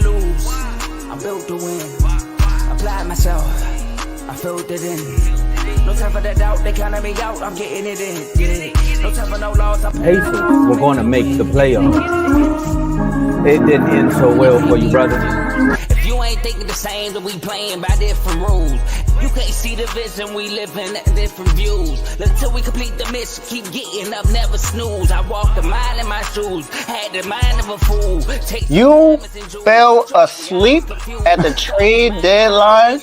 to lose. I'm built to win. Apply myself. I filled it in. No time for the doubt. They counted me out. I'm getting it in. Yeah. No time for no loss. Pacers were going to make the playoffs. It didn't end so well for you, brother. If you ain't thinking the same, then we playing by different rules. You can't see the vision, we live in different views. Until we complete the mission, keep getting up, never snooze. I walked a mile in my shoes, had the mind of a fool. You fell asleep at the trade deadline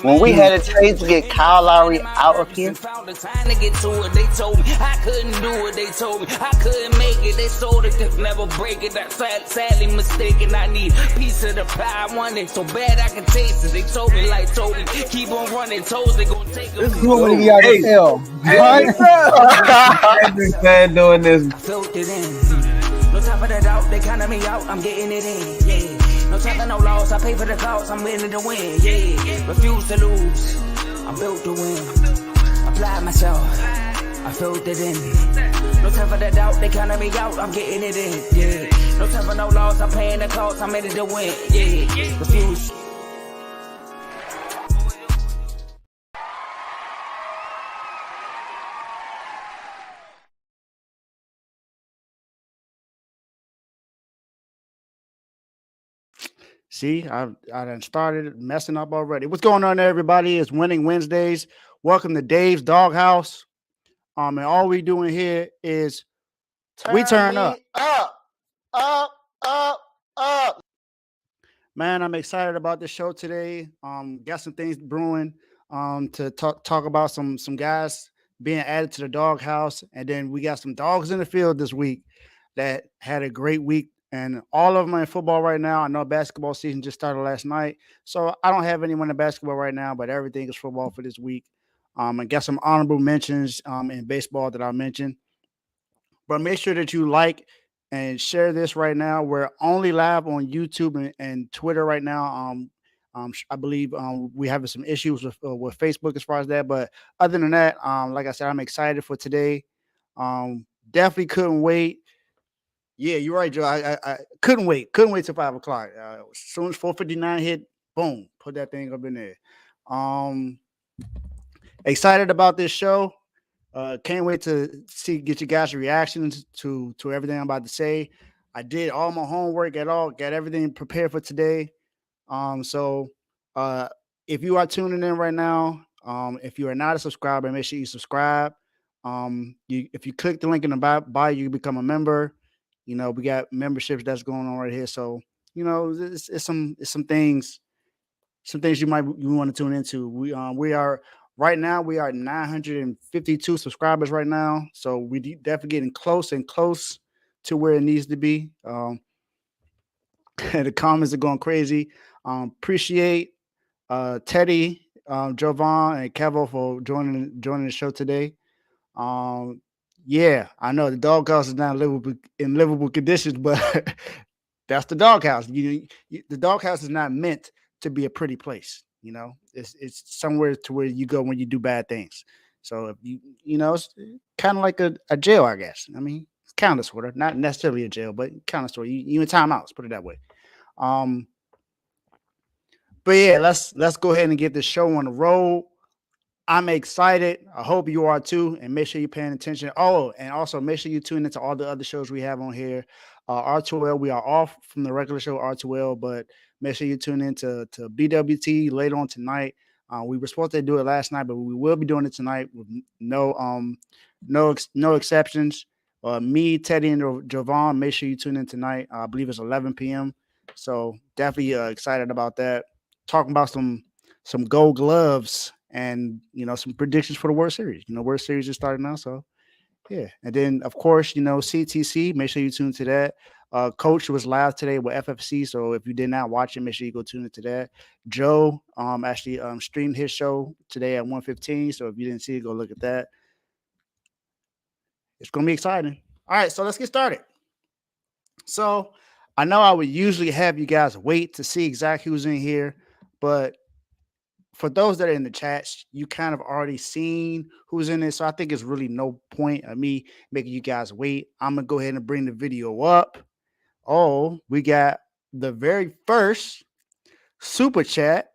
when we had a trade to get Kyle Lowry out of here. Found the time to get to it. They told me I couldn't do it. They told me I couldn't make it. They sold it, could never break it. That's sadly mistaken. I need a piece of the pie. I want it so bad I can taste it. They told me like Toby, keep on running. Toes they gonna take this is what we got to tell. Every fan doing this. I filled it in. No time for the doubt. They counted me out. I'm getting it in. Yeah. No time for no loss. I pay for the cost. I'm winning to win. Yeah. Refuse to lose. I'm built to win. Apply myself. I filled it in. No time for the doubt. They counted me out. I'm getting it in. Yeah. No time for no loss. I'm paying the cost. I'm in it to win. Yeah. Refuse. See, I done started messing up already. What's going on, everybody? It's Winning Wednesdays. Welcome to Dave's Doghouse. And all we doing here is we turn up. Up. Man, I'm excited about the show today. Got some things brewing. To talk about some guys being added to the doghouse, and then we got some dogs in the field this week that had a great week. And all of them are in football right now. I know basketball season just started last night. So I don't have anyone in basketball right now, but everything is football for this week. I got some honorable mentions in baseball that I'll mention. But make sure that you like and share this right now. We're only live on YouTube and Twitter right now. I believe we have some issues with Facebook as far as that. But other than that, like I said, I'm excited for today. Definitely couldn't wait. Yeah, you're right, Joe. I couldn't wait. Couldn't wait till 5 o'clock. As soon as 4:59 hit, boom, put that thing up in there. Excited about this show. Can't wait to get you guys' reactions to everything I'm about to say. I did all my homework got everything prepared for today. So if you are tuning in right now, if you are not a subscriber, make sure you subscribe. If you click the link in the bio, you become a member. You know, we got memberships that's going on right here. So, you know, it's some things you want to tune into. We are right now, we are 952 subscribers right now. So we definitely getting close to where it needs to be. The comments are going crazy. Appreciate Teddy, Jovan, and Kevo for joining the show today. Yeah, I know the doghouse is not in livable conditions, but that's the doghouse. The doghouse is not meant to be a pretty place. You know, it's somewhere to where you go when you do bad things. So if you know, it's kind of like a jail, I guess. I mean, it's kind of sort of, not necessarily a jail, but kind of sort of. You in timeouts, put it that way. But yeah, let's go ahead and get this show on the road. I'm excited. I hope you are too. And make sure you're paying attention. Oh, and also make sure you tune into all the other shows we have on here. R2L, we are off from the regular show R2L, but make sure you tune into BWT later on tonight. We were supposed to do it last night, but we will be doing it tonight with no exceptions. Me, Teddy, and Jovan, make sure you tune in tonight. I believe it's 11 p.m. So definitely excited about that. Talking about some gold gloves. And, you know, some predictions for the World Series. You know, World Series is starting now, so, yeah. And then, of course, you know, CTC, make sure you tune to that. Coach was live today with FFC, so if you did not watch it, make sure you go tune into that. Joe actually streamed his show today at 1:15, so if you didn't see it, go look at that. It's going to be exciting. All right, so let's get started. So I know I would usually have you guys wait to see exactly who's in here, but for those that are in the chats, you kind of already seen who's in it. So I think it's really no point of me making you guys wait. I'm going to go ahead and bring the video up. Oh, we got the very first super chat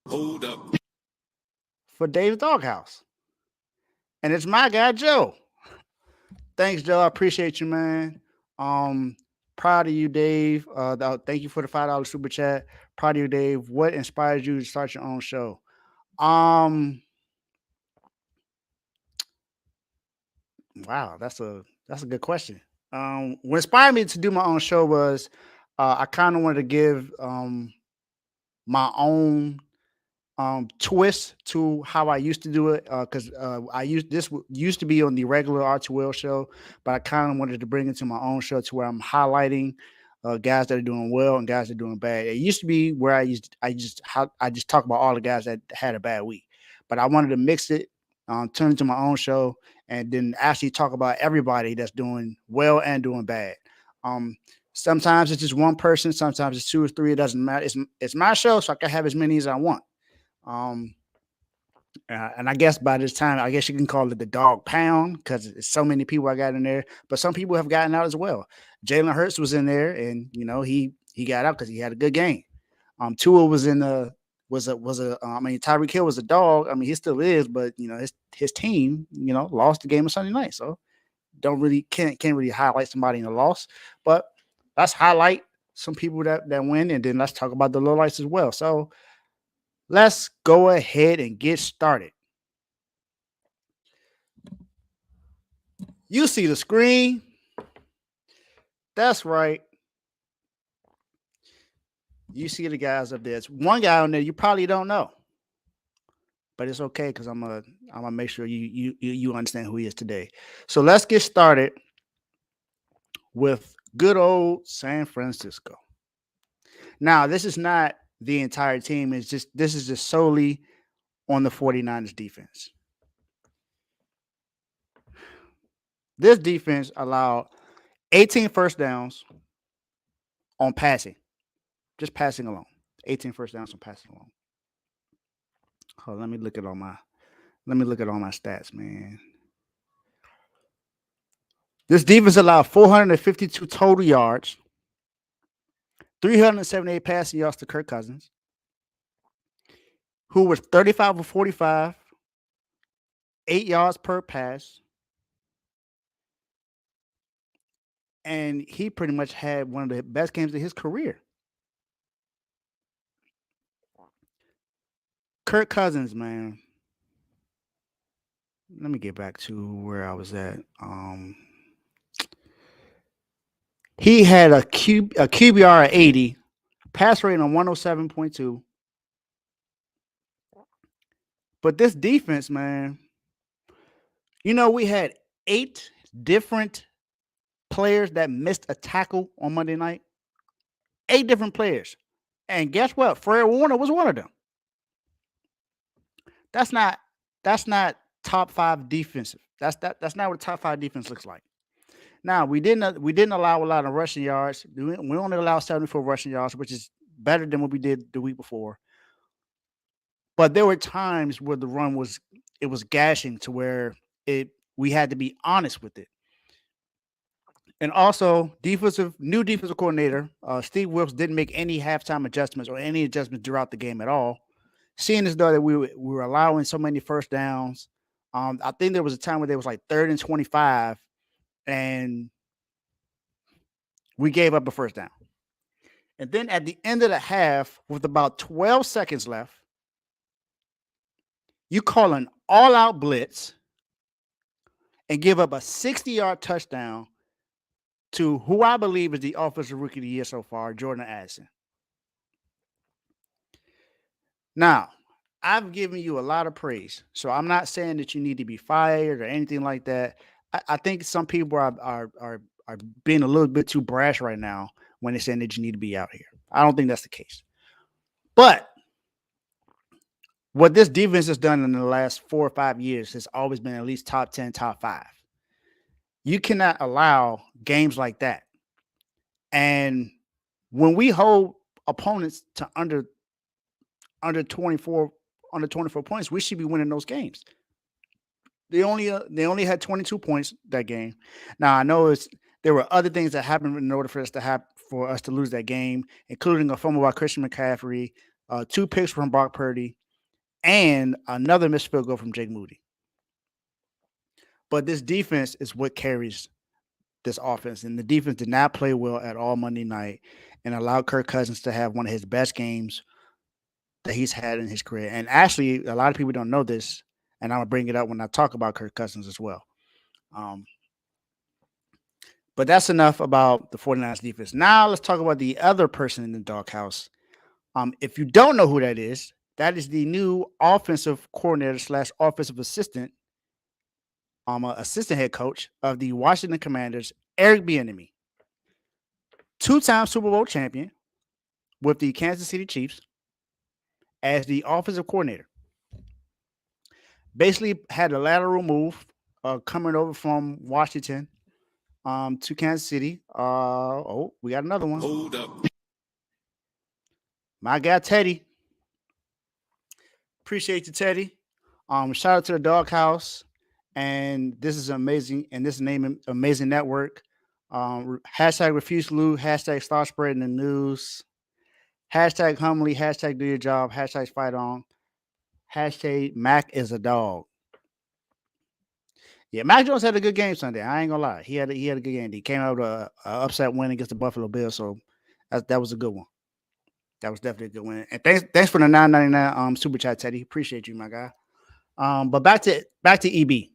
for Dave's Doghouse. And it's my guy, Joe. Thanks, Joe. I appreciate you, man. Proud of you, Dave. Thank you for the $5 super chat. Proud of you, Dave. What inspires you to start your own show? Wow, that's a good question. What inspired me to do my own show was I kind of wanted to give my own twist to how I used to do it because used to be on the regular R2L show, but I kind of wanted to bring it to my own show to where I'm highlighting guys that are doing well and guys that are doing bad. It used to be where I just talk about all the guys that had a bad week, but I wanted to mix it, turn it to my own show, and then actually talk about everybody that's doing well and doing bad. Sometimes it's just one person, sometimes it's two or three. It doesn't matter. It's my show, so I can have as many as I want. And I guess by this time, I guess you can call it the dog pound because it's so many people I got in there. But some people have gotten out as well. Jalen Hurts was in there, and he got out because he had a good game. Tua was in the Tyreek Hill was a dog. I mean, he still is, but his team lost the game on Sunday night, so can't really highlight somebody in the loss. But let's highlight some people that win, and then let's talk about the lowlights as well. So let's go ahead and get started. You see the screen? That's right. You see the guys up there. It's one guy on there you probably don't know, but it's okay because I'm gonna make sure you understand who he is today. So let's get started with good old San Francisco. Now, this is not the entire team. This is just solely on the 49ers defense. This defense allowed 18 first downs on passing, just passing alone. 18 first downs on passing alone. Oh, let me look at all my stats, man. This defense allowed 452 total yards, 378 passing yards to Kirk Cousins, who was 35 of 45, 8 yards per pass. And he pretty much had one of the best games of his career. Kirk Cousins, man. Let me get back to where I was at. He had a QBR of 80, pass rating on 107.2. But this defense, man, we had 8 different players that missed a tackle on Monday night. 8 different players. And guess what? Fred Warner was one of them. That's not top 5 defensive. That's not what top 5 defense looks like. Now, we didn't allow a lot of rushing yards. We only allowed 74 rushing yards, which is better than what we did the week before. But there were times where the run was gashing to where we had to be honest with it. And also, new defensive coordinator, Steve Wilkes didn't make any halftime adjustments or any adjustments throughout the game at all. Seeing as though that we were allowing so many first downs, I think there was a time where there was like 3rd and 25, and we gave up a first down. And then at the end of the half, with about 12 seconds left, you call an all-out blitz and give up a 60-yard touchdown to who I believe is the offensive rookie of the year so far, Jordan Addison. Now, I've given you a lot of praise, so I'm not saying that you need to be fired or anything like that. I think some people are being a little bit too brash right now when they're saying that you need to be out here. I don't think that's the case. But what this defense has done in the last 4 or 5 years has always been at least top 10, top 5. You cannot allow games like that. And when we hold opponents to under 24 points, we should be winning those games. They only had 22 points that game. Now I know there were other things that happened in order for us to lose that game, including a fumble by Christian McCaffrey, 2 picks from Brock Purdy, and another missed field goal from Jake Moody. But this defense is what carries this offense, and the defense did not play well at all Monday night and allowed Kirk Cousins to have one of his best games that he's had in his career. And actually, a lot of people don't know this, and I'm going to bring it up when I talk about Kirk Cousins as well. But that's enough about the 49ers defense. Now let's talk about the other person in the doghouse. If you don't know who that is the new offensive coordinator / offensive assistant, assistant head coach of the Washington Commanders, Eric Bieniemy, 2-time Super Bowl champion with the Kansas City Chiefs as the offensive coordinator. Basically had a lateral move coming over from Washington to Kansas City. We got another one. Hold up. My guy Teddy. Appreciate you, Teddy. Shout out to the doghouse. And this is amazing. And this is named Amazing Network. Hashtag refuse to lose. Hashtag start spreading the news. Hashtag humbly. Hashtag do your job. Hashtag fight on. Hashtag Mac is a dog. Yeah, Mac Jones had a good game Sunday. I ain't gonna lie. He had a good game. He came out with an upset win against the Buffalo Bills. So that was a good one. That was definitely a good win. And thanks for the $9.99 super chat, Teddy. Appreciate you, my guy. But back to EB.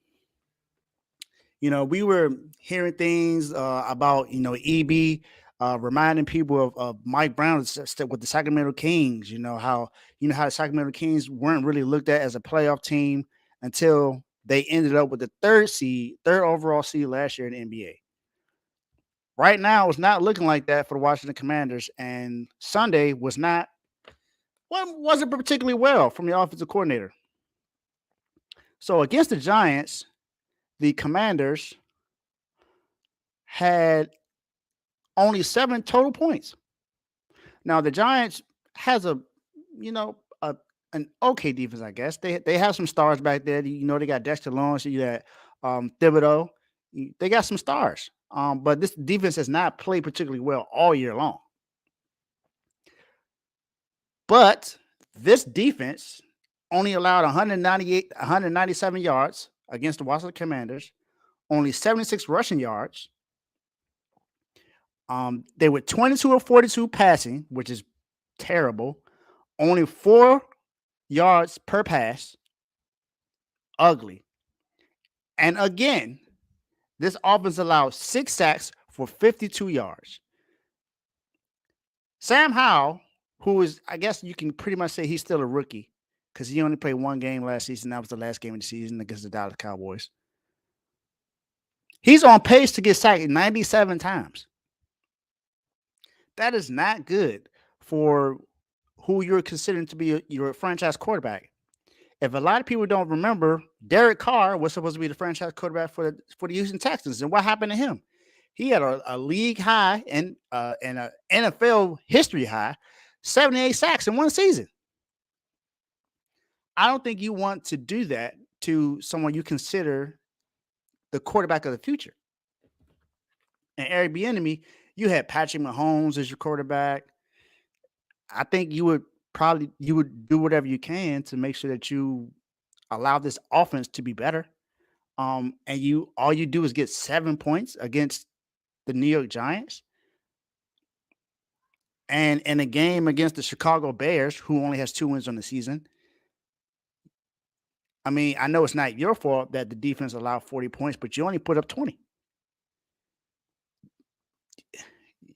We were hearing things about EB reminding people of Mike Brown with the Sacramento Kings. How the Sacramento Kings weren't really looked at as a playoff team until they ended up with the third overall seed last year in the NBA. Right now, it's not looking like that for the Washington Commanders, and Sunday wasn't particularly well from the offensive coordinator. So against the Giants, the Commanders had only 7 total points. Now the Giants has an okay defense, I guess. They have some stars back there. They got Dexter Lawrence, you got Thibodeau. They got some stars. But this defense has not played particularly well all year long. But this defense only allowed 197 yards against the Washington Commanders, only 76 rushing yards. They were 22 of 42 passing, which is terrible. Only 4 yards per pass. Ugly. And again, this offense allowed 6 sacks for 52 yards. Sam Howell, who is, I guess you can pretty much say he's still a rookie because he only played 1 game last season. That was the last game of the season against the Dallas Cowboys. He's on pace to get sacked 97 times. That is not good for who you're considering to be your franchise quarterback. If a lot of people don't remember, Derek Carr was supposed to be the franchise quarterback for the Houston Texans. And what happened to him? He had a league high and an NFL history high, 78 sacks in 1 season. I don't think you want to do that to someone you consider the quarterback of the future. And Eric Bieniemy, you had Patrick Mahomes as your quarterback. I think you would do whatever you can to make sure that you allow this offense to be better. And all you do is get 7 points against the New York Giants. And in a game against the Chicago Bears, who only has 2 wins on the season. I mean, I know it's not your fault that the defense allowed 40 points, but you only put up 20.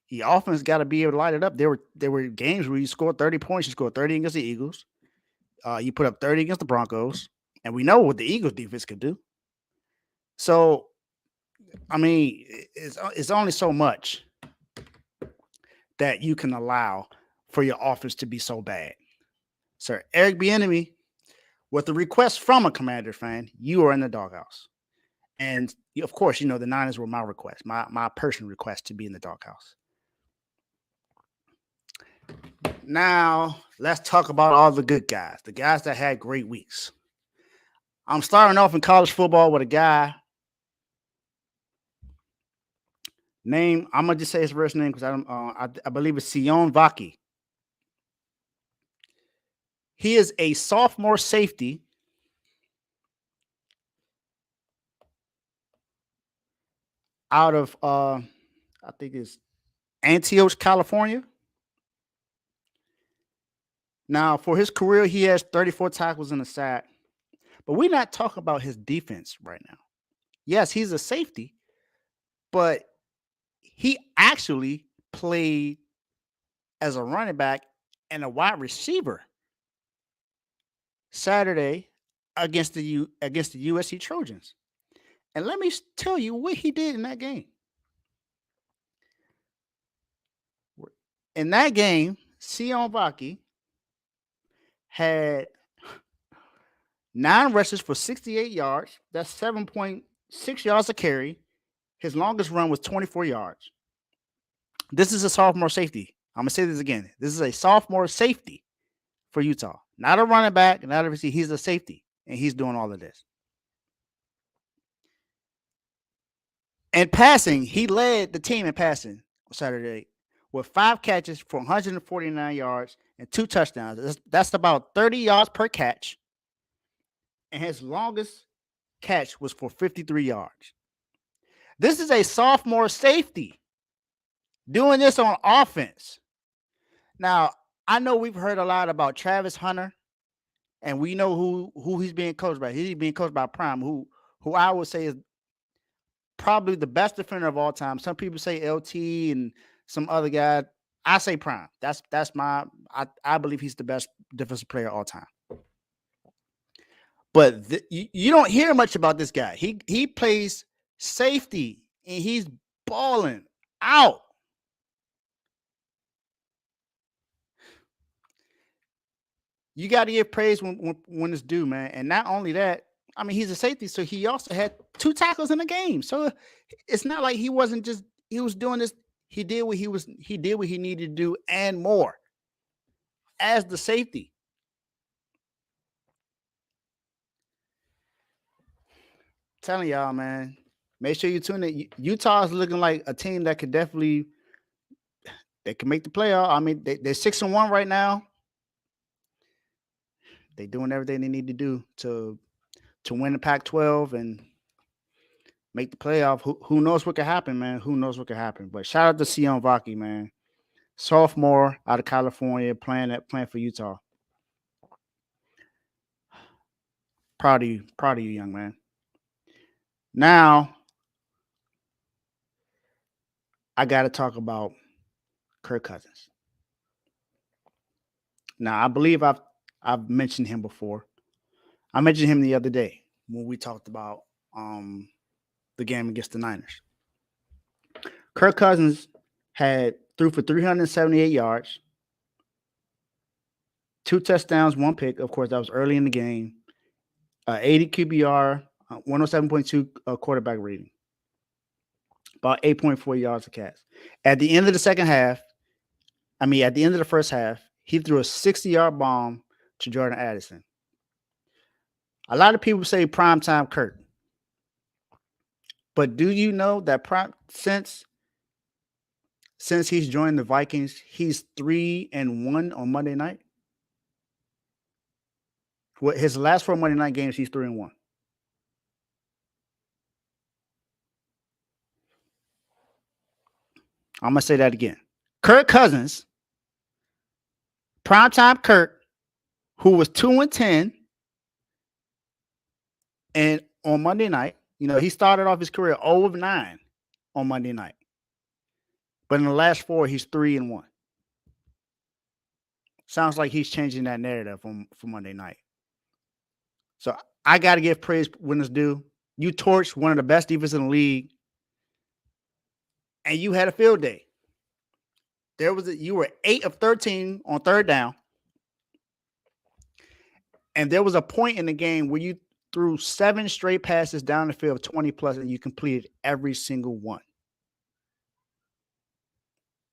The offense got to be able to light it up. There were games where you scored 30 points. You scored 30 against the Eagles. You put up 30 against the Broncos. And we know what the Eagles defense could do. So, I mean, it's only so much that you can allow for your offense to be so bad. Sir, Eric Bieniemy, with the request from a Commander fan, you are in the doghouse. And, of course, the Niners were my request, my personal request to be in the doghouse. Now, let's talk about all the good guys, the guys that had great weeks. I'm starting off in college football with a guy Name, I'm gonna just say his first name because I believe it's Sione Vaki. He is a sophomore safety out of I think it's Antioch, California. Now, for his career, he has 34 tackles in a sack. But we're not talking about his defense right now. Yes, he's a safety, but he actually played as a running back and a wide receiver Saturday against the USC Trojans. And let me tell you what he did in that game. In that game, Sione Vaki had 9 rushes for 68 yards. That's 7.6 yards a carry. His longest run was 24 yards. This is a sophomore safety. I'm going to say this again. This is a sophomore safety for Utah. Not a running back, not a receiver. He's a safety, and he's doing all of this. And passing, he led the team in passing on Saturday with 5 catches for 149 yards and 2 touchdowns. That's about 30 yards per catch. And his longest catch was for 53 yards. This is a sophomore safety doing this on offense. Now, I know we've heard a lot about Travis Hunter, and we know who he's being coached by. He's being coached by Prime, who I would say is probably the best defender of all time. Some people say LT and some other guy. I say Prime. I believe he's the best defensive player of all time. But you don't hear much about this guy. He plays safety and he's balling out. You got to give praise when it's due, man. And not only that, I mean, he's a safety, so he also had 2 tackles in the game. So it's not like he was doing this. He did what he needed to do and more as the safety. I'm telling y'all, man, make sure you tune in. Utah is looking like a team that could definitely make the playoff. I mean, they're 6-1 right now. They're doing everything they need to do to win the Pac-12 and make the playoff. Who knows what could happen, man? Who knows what could happen? But shout out to Sione Vaki, man. Sophomore out of California playing for Utah. Proud of you, young man. Now, I got to talk about Kirk Cousins. Now, I believe I've mentioned him before. I mentioned him the other day when we talked about the game against the Niners. Kirk Cousins threw for 378 yards, 2 touchdowns, 1 pick. Of course, that was early in the game. 80 QBR, 107.2 quarterback rating. About 8.4 yards a catch. At the end of the first half, he threw a 60-yard bomb to Jordan Addison. A lot of people say primetime Kirk. But do you know that since he's joined the Vikings, he's 3-1 on Monday night? His last 4 Monday night games, he's 3-1. I'm going to say that again. Kirk Cousins, primetime Kirk, who was 2-10, and on Monday night, he started off his career 0-9 on Monday night. But in the last 4, he's 3-1. Sounds like he's changing that narrative for Monday night. So I got to give praise when it's due. You torched one of the best defenses in the league, and you had a field day. You were 8 of 13 on third down, and there was a point in the game where you threw 7 straight passes down the field, 20 plus, and you completed every single one.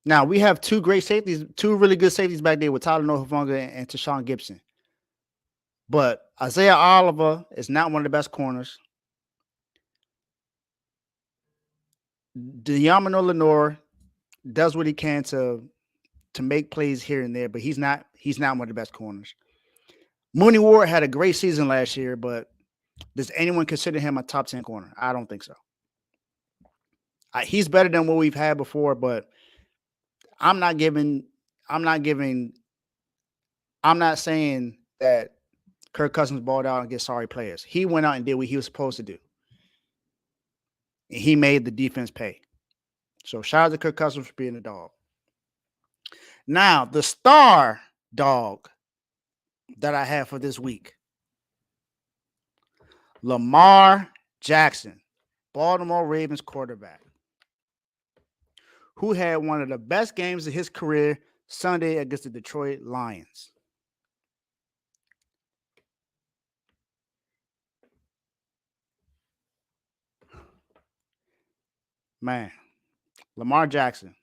Now, we have 2 great safeties, 2 really good safeties back there with Tyler Nohafunga and Tashawn Gibson. But Isaiah Oliver is not one of the best corners. Diamano Lenore does what he can to make plays here and there, but he's not one of the best corners. Mooney Ward had a great season last year, but does anyone consider him a top 10 corner? I don't think so. He's better than what we've had before, but I'm not saying that Kirk Cousins balled out and get sorry players. He went out and did what he was supposed to do. And he made the defense pay. So shout out to Kirk Cousins for being a dog. Now, the star dog that I have for this week, Lamar Jackson, Baltimore Ravens quarterback, who had one of the best games of his career Sunday against the Detroit Lions. Man, Lamar Jackson.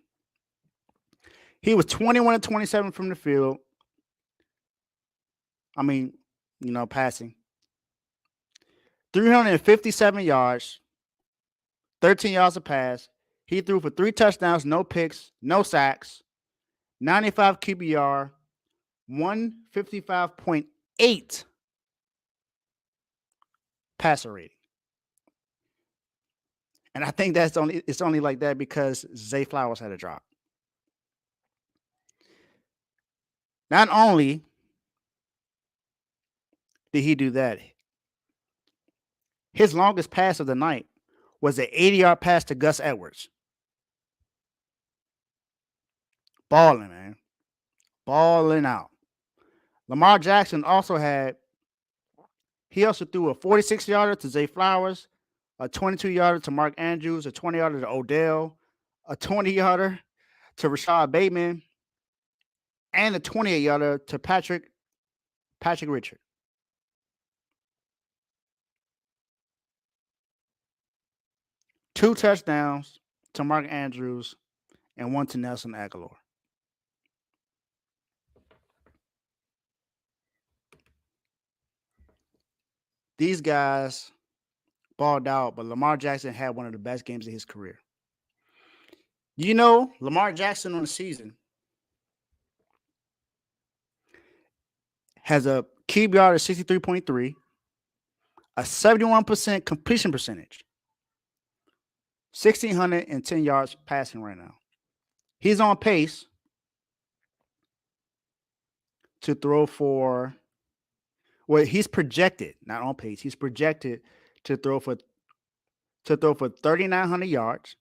He was 21-27 from the field. I mean, passing. 357 yards, 13 yards a pass. He threw for 3 touchdowns, no picks, no sacks, 95 QBR, 155.8 passer rating. And I think it's only like that because Zay Flowers had a drop. Not only did he do that, his longest pass of the night was an 80-yard pass to Gus Edwards. Balling, man. Balling out. Lamar Jackson also threw a 46-yarder to Zay Flowers, a 22-yarder to Mark Andrews, a 20-yarder to Odell, a 20-yarder to Rashad Bateman, and a 28-yarder to Patrick Richard. Two touchdowns to Mark Andrews and one to Nelson Aguilar. These guys balled out, but Lamar Jackson had one of the best games of his career. Lamar Jackson on the season has a QBR of 63.3, a 71% completion percentage, 1,610 yards passing right now. He's on pace to throw for, he's projected, not on pace. He's projected to throw for 3,900 yards,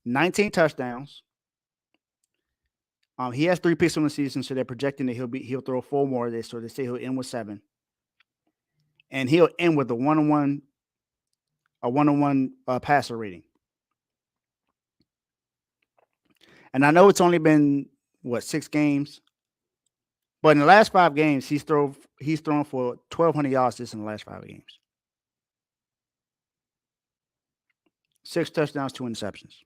19 touchdowns. He has 3 picks on the season, so they're projecting that he'll throw 4 more. So they say he'll end with 7, and he'll end with a one-on-one passer rating. And I know it's only been 6 games, but in the last 5 games, he's thrown for 1,200 yards just in the last 5 games. 6 touchdowns, 2 interceptions.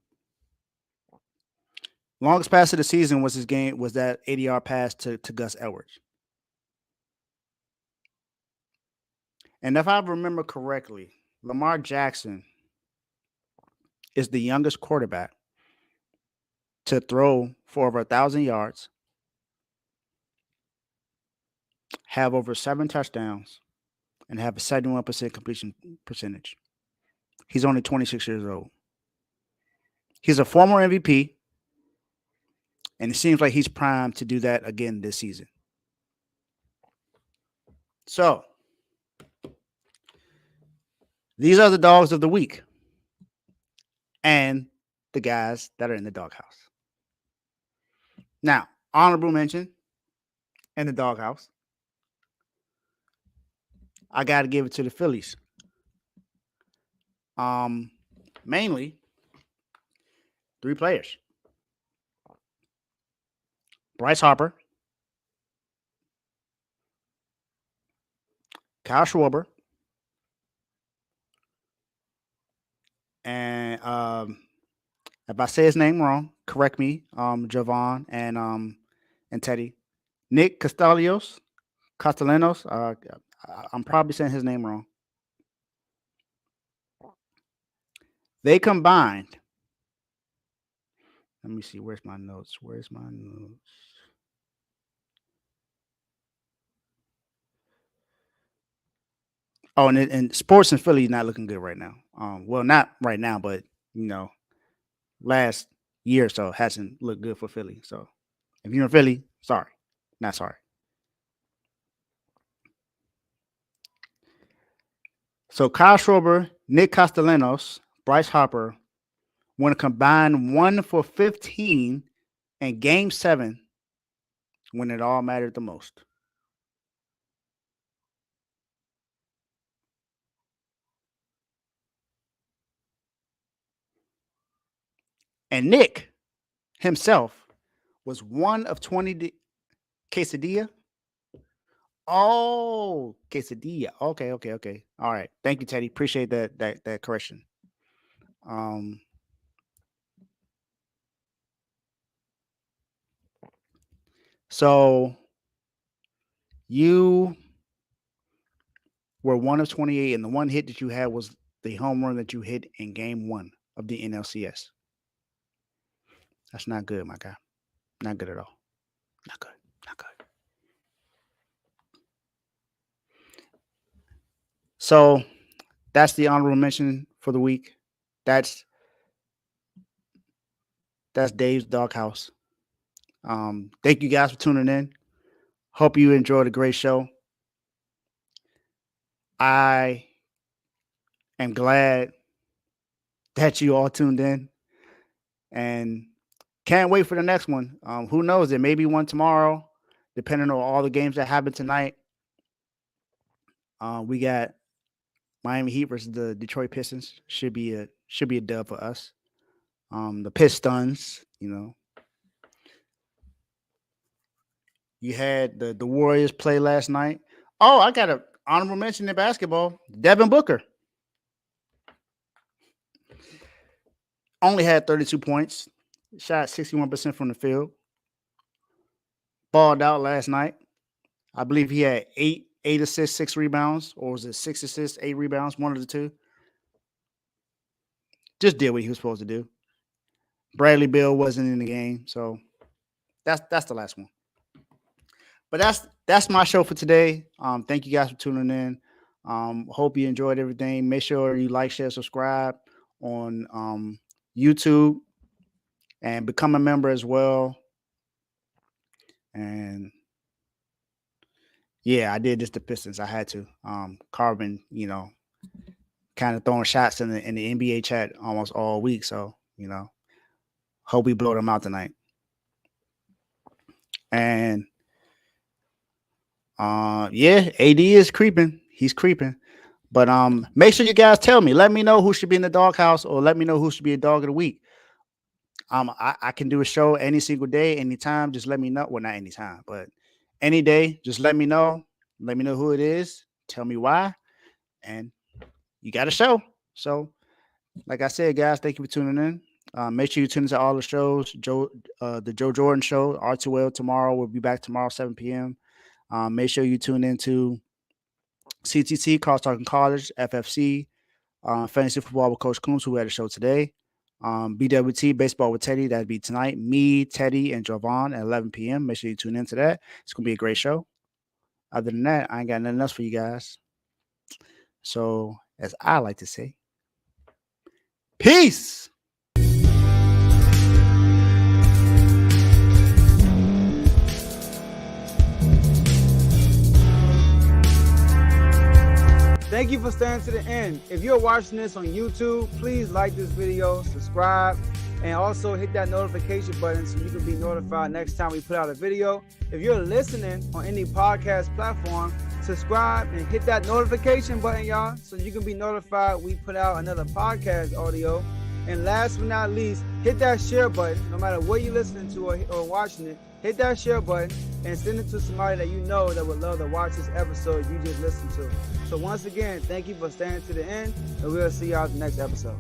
Longest pass of the season was that 80-yard pass to Gus Edwards. And if I remember correctly, Lamar Jackson is the youngest quarterback to throw for over 1,000 yards, have over 7 touchdowns, and have a 71% completion percentage. He's only 26 years old. He's a former MVP, and it seems like he's primed to do that again this season. So, these are the dogs of the week and the guys that are in the doghouse. Now, honorable mention in the doghouse, I got to give it to the Phillies. Mainly 3 players. Bryce Harper, Kyle Schwarber, and if I say his name wrong, correct me, Javon and Teddy. Nick Castellanos. I'm probably saying his name wrong. They combined. Let me see. Where's my notes? Oh, and sports in Philly not looking good right now. Well, not right now, but last year or so hasn't looked good for Philly. So if you're in Philly, sorry, not sorry. So Kyle Schwarber, Nick Castellanos, Bryce Harper won a combined 1 for 15 in Game 7 when it all mattered the most. And Nick himself was 1 of 20 quesadilla. Oh, quesadilla. Okay. All right. Thank you, Teddy. Appreciate that correction. So you were 1 of 28, and the one hit that you had was the home run that you hit in Game 1 of the NLCS. That's not good, my guy. Not good at all. Not good. So that's the honorable mention for the week. That's Dave's Doghouse. Thank you guys for tuning in. Hope you enjoyed a great show. I am glad that you all tuned in and can't wait for the next one. Who knows? There may be one tomorrow, depending on all the games that happen tonight. We got Miami Heat versus the Detroit Pistons. Should be a dub for us. The Pistons, You had the Warriors play last night. Oh, I got an honorable mention in basketball. Devin Booker only had 32 points, shot 61% from the field, balled out last night. I believe he had 8 assists, 6 rebounds, or was it 6 assists, 8 rebounds, one of the two. Just did what he was supposed to do. Bradley Beal wasn't in the game, so that's the last one. But that's my show for today. Thank you guys for tuning in. Hope you enjoyed everything. Make sure you like, share, subscribe on YouTube and become a member as well. And yeah, I did this to Pistons. I had to. Carbon, kind of throwing shots in the NBA chat almost all week. So, hope we blow them out tonight. And yeah, AD is creeping. He's creeping. But make sure you guys tell me. Let me know who should be in the doghouse, or let me know who should be a dog of the week. I can do a show any single day, anytime. Just let me know. Well, not anytime, but any day. Just let me know. Let me know who it is. Tell me why. And you got a show. So, like I said, guys, thank you for tuning in. Make sure you tune into all the shows. The Joe Jordan Show, R2L tomorrow. We'll be back tomorrow, 7 p.m. Make sure you tune into CTC, Carl Talking College, FFC, Fantasy Football with Coach Coons, who had a show today. BWT, Baseball with Teddy, that'd be tonight. Me, Teddy, and Jovan at 11 p.m. Make sure you tune into that. It's going to be a great show. Other than that, I ain't got nothing else for you guys. So, as I like to say, peace! Thank you for staying to the end. If you're watching this on YouTube, please like this video, subscribe, and also hit that notification button so you can be notified next time we put out a video. If you're listening on any podcast platform, subscribe and hit that notification button, y'all, so you can be notified we put out another podcast audio. And last but not least, hit that share button. No matter what you're listening to or watching it, hit that share button and send it to somebody that you know that would love to watch this episode you just listened to. So once again, thank you for staying to the end, and we'll see y'all in the next episode.